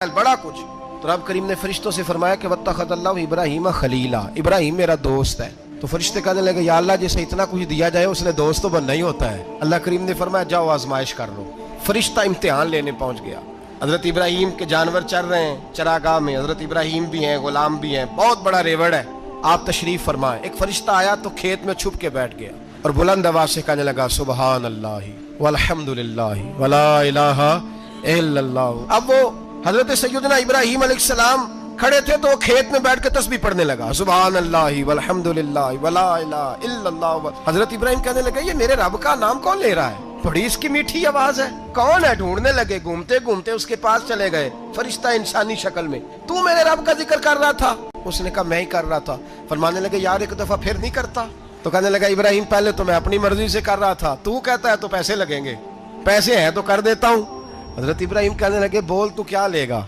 बड़ा कुछ। तो रब करीम ने फरिश्तों से फरमाया कि वत्तखज़ल्लाहु इब्राहीम खलीला, इब्राहिम मेरा दोस्त है। तो फरिश्ते कहने लगे या अल्लाह जिसे इतना कुछ दिया जाए उसने दोस्त तो बनना ही होता है। अल्लाह करीम ने फरमाया जाओ आजमाइश कर लो। फरिश्ता इम्तिहान लेने पहुंच गया। हजरत इब्राहिम के जानवर चर रहे हैं चरागाह में, हजरत इब्राहिम भी हैं, गुलाम भी हैं, बहुत बड़ा रेवड़ है, आप तशरीफ फरमाएं। एक फरिश्ता आया तो खेत में छुप के बैठ गया और बुलंद आवाज से कहने लगा सुबहान अल्लाह वल्हम्दुलिल्लाह वला इलाहा इल्लल्लाह। अब वो हजरत सैयदना इब्राहिम अलैहिस्सलाम खड़े थे तो वो खेत में बैठ के तस्बीह पढ़ने लगा सुबहान अल्लाह वल्हम्दुलिल्लाह वला इलाहा इल्लल्लाह। हजरत इब्राहिम कहने लगे ये मेरे रब का नाम कौन ले रहा है, बड़ी इसकी मीठी आवाज है, कौन है? ढूंढने लगे, घूमते घूमते उसके पास चले गए। फरिश्ता इंसानी शक्ल में, तू मेरे रब का जिक्र कर रहा था? उसने कहा मैं ही कर रहा था। फरमाने लगे यार एक दफा फिर नहीं करता? तो कहने लगा इब्राहिम पहले तो मैं अपनी मर्जी से कर रहा था, तू कहता है तो पैसे लगेंगे, पैसे हैं तो कर देता हूँ। हजरत इब्राहिम कहने लगे बोल तू क्या लेगा?